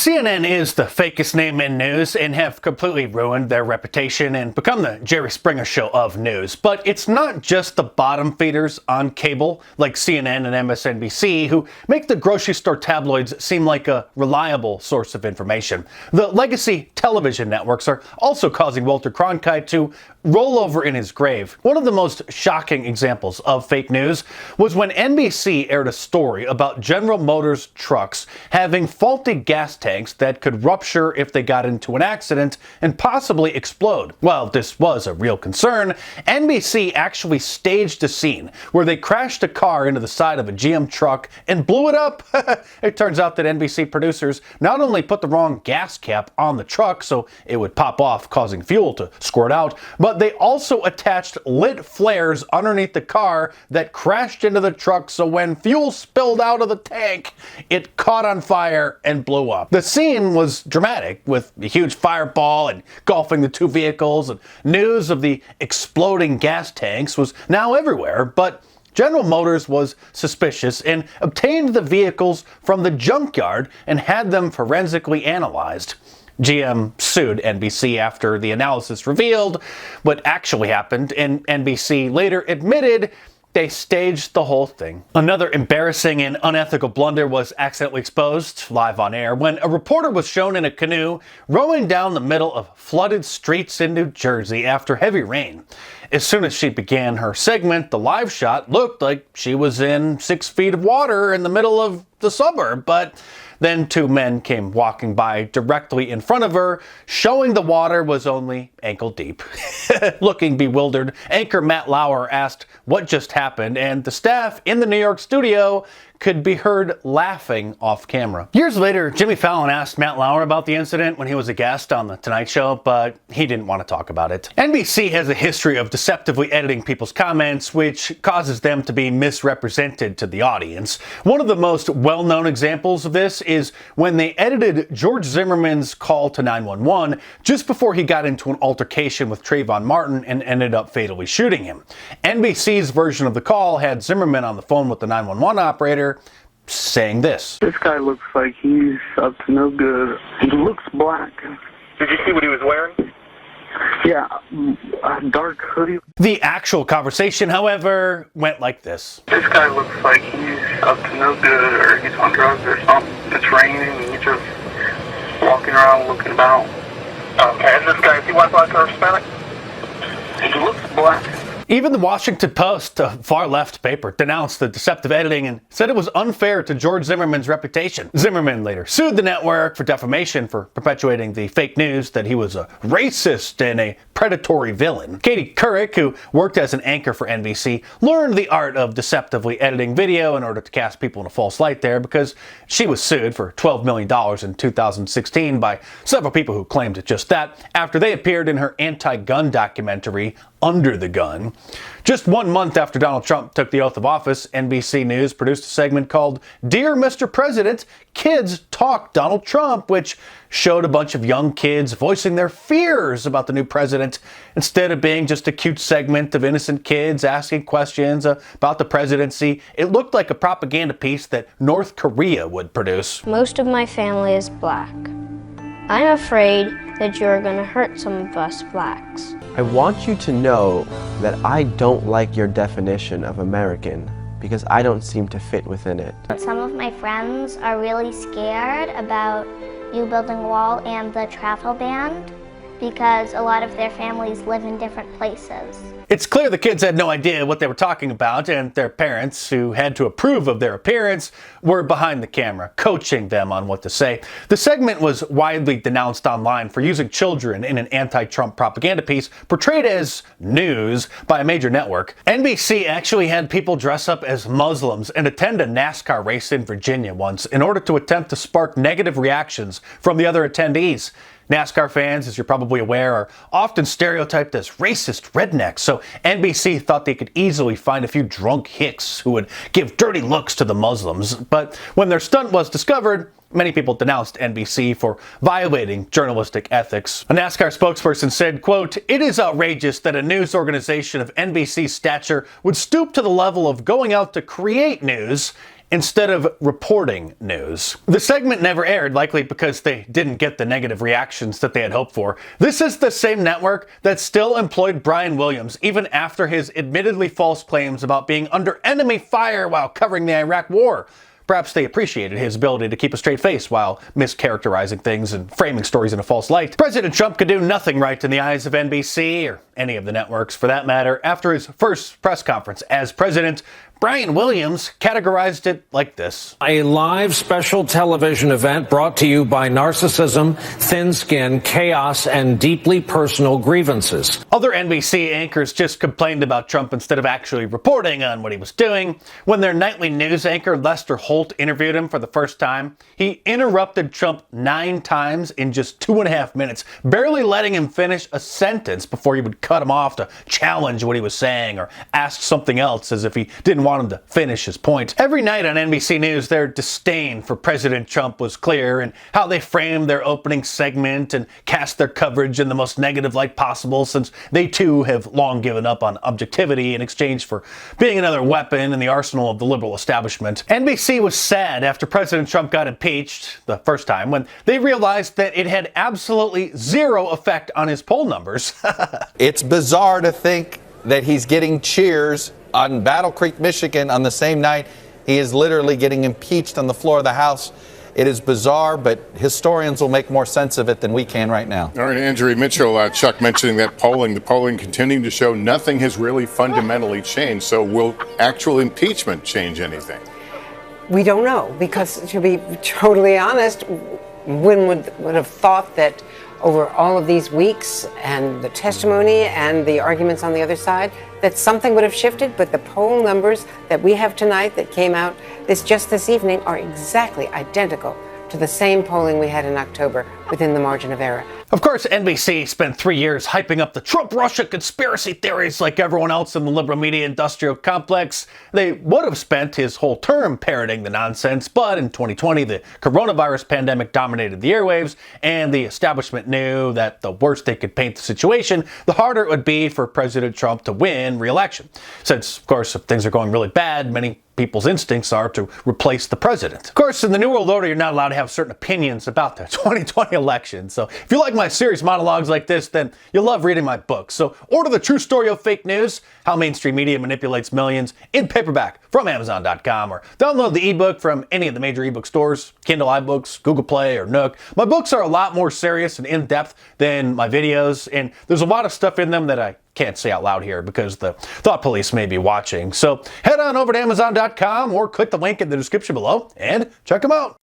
CNN is the fakest name in news and have completely ruined their reputation and become the Jerry Springer show of news. But it's not just the bottom feeders on cable like CNN and MSNBC who make the grocery store tabloids seem like a reliable source of information. The legacy television networks are also causing Walter Cronkite to roll over in his grave. One of the most shocking examples of fake news was when NBC aired a story about General Motors trucks having faulty gas tanks that could rupture if they got into an accident and possibly explode. While this was a real concern, NBC actually staged a scene where they crashed a car into the side of a GM truck and blew it up. It turns out that NBC producers not only put the wrong gas cap on the truck so it would pop off, causing fuel to squirt out, but they also attached lit flares underneath the car that crashed into the truck, so when fuel spilled out of the tank, it caught on fire and blew up. The scene was dramatic, with a huge fireball engulfing the two vehicles, and news of the exploding gas tanks was now everywhere, but General Motors was suspicious and obtained the vehicles from the junkyard and had them forensically analyzed. GM sued NBC after the analysis revealed what actually happened, and NBC later admitted they staged the whole thing. Another embarrassing and unethical blunder was accidentally exposed live on air when a reporter was shown in a canoe rowing down the middle of flooded streets in New Jersey after heavy rain. As soon as she began her segment, the live shot looked like she was in 6 feet of water in the middle of the suburb, but then two men came walking by directly in front of her, showing the water was only ankle deep. Looking bewildered, anchor Matt Lauer asked what just happened, and the staff in the New York studio could be heard laughing off camera. Years later, Jimmy Fallon asked Matt Lauer about the incident when he was a guest on The Tonight Show, but he didn't want to talk about it. NBC has a history of deceptively editing people's comments, which causes them to be misrepresented to the audience. One of the most well-known examples of this is when they edited George Zimmerman's call to 911 just before he got into an altercation with Trayvon Martin and ended up fatally shooting him. NBC's version of the call had Zimmerman on the phone with the 911 operator saying this. This guy looks like he's up to no good. He looks black. Did you see what he was wearing? Yeah, a dark hoodie. The actual conversation, however, went like this. This guy looks like he's up to no good, or he's on drugs or something. It's raining and he's just walking around looking about. Okay, and this guy, is he white, black, or Hispanic? He looks black. Even the Washington Post, a far-left paper, denounced the deceptive editing and said it was unfair to George Zimmerman's reputation. Zimmerman later sued the network for defamation for perpetuating the fake news that he was a racist and a predatory villain. Katie Couric, who worked as an anchor for NBC, learned the art of deceptively editing video in order to cast people in a false light there because she was sued for $12 million in 2016 by several people who claimed just that after they appeared in her anti-gun documentary, Under the Gun. Just 1 month after Donald Trump took the oath of office, NBC News produced a segment called Dear Mr. President, Kids Talk Donald Trump, which showed a bunch of young kids voicing their fears about the new president. Instead of being just a cute segment of innocent kids asking questions about the presidency, it looked like a propaganda piece that North Korea would produce. Most of my family is black. I'm afraid that you're going to hurt some of us blacks. I want you to know that I don't like your definition of American because I don't seem to fit within it. Some of my friends are really scared about you building a wall and the travel ban because a lot of their families live in different places. It's clear the kids had no idea what they were talking about, and their parents, who had to approve of their appearance, were behind the camera, coaching them on what to say. The segment was widely denounced online for using children in an anti-Trump propaganda piece portrayed as news by a major network. NBC actually had people dress up as Muslims and attend a Nascar race in Virginia once in order to attempt to spark negative reactions from the other attendees. NASCAR fans, as you're probably aware, are often stereotyped as racist rednecks, so NBC thought they could easily find a few drunk hicks who would give dirty looks to the Muslims. But when their stunt was discovered, many people denounced NBC for violating journalistic ethics. A NASCAR spokesperson said, quote, "It is outrageous that a news organization of NBC's stature would stoop to the level of going out to create news instead of reporting news. The segment never aired, likely because they didn't get the negative reactions that they had hoped for. This is the same network that still employed Brian Williams, even after his admittedly false claims about being under enemy fire while covering the Iraq War. Perhaps they appreciated his ability to keep a straight face while mischaracterizing things and framing stories in a false light. President Trump could do nothing right in the eyes of NBC, or any of the networks for that matter. After his first press conference as president, Brian Williams categorized it like this. A live special television event brought to you by narcissism, thin skin, chaos, and deeply personal grievances. Other NBC anchors just complained about Trump instead of actually reporting on what he was doing. When their nightly news anchor Lester Holt interviewed him for the first time, he interrupted Trump 9 times in just 2.5 minutes, barely letting him finish a sentence before he would cut him off to challenge what he was saying or ask something else as if he didn't want him to finish his point. Every night on NBC News, their disdain for President Trump was clear, and how they framed their opening segment and cast their coverage in the most negative light possible, since they too have long given up on objectivity in exchange for being another weapon in the arsenal of the liberal establishment. NBC was sad after President Trump got impeached the first time, when they realized that it had absolutely zero effect on his poll numbers. It's bizarre to think that he's getting cheers on Battle Creek, Michigan on the same night he is literally getting impeached on the floor of the House. It is bizarre, but historians will make more sense of it than we can right now. All right, Andrew Mitchell, Chuck mentioning that the polling continuing to show nothing has really fundamentally changed. So will actual impeachment change anything? We don't know, because to be totally honest, one would have thought that over all of these weeks and the testimony and the arguments on the other side, that something would have shifted, but the poll numbers that we have tonight that came out just this evening are exactly identical to the same polling we had in October within the margin of error. Of course, NBC spent 3 years hyping up the Trump-Russia conspiracy theories like everyone else in the liberal media industrial complex. They would have spent his whole term parroting the nonsense, but in 2020, the coronavirus pandemic dominated the airwaves, and the establishment knew that the worse they could paint the situation, the harder it would be for President Trump to win re-election. Since, of course, if things are going really bad, many people's instincts are to replace the president. Of course, in the New World Order, you're not allowed to have certain opinions about the 2020 election. So if you like my serious monologues like this, then you'll love reading my book. So order The True Story of Fake News, How Mainstream Media Manipulates Millions, in paperback from Amazon.com, or download the ebook from any of the major ebook stores, Kindle iBooks, Google Play, or Nook. My books are a lot more serious and in-depth than my videos, and there's a lot of stuff in them that I can't say out loud here because the thought police may be watching. So head on over to Amazon.com or click the link in the description below and check them out.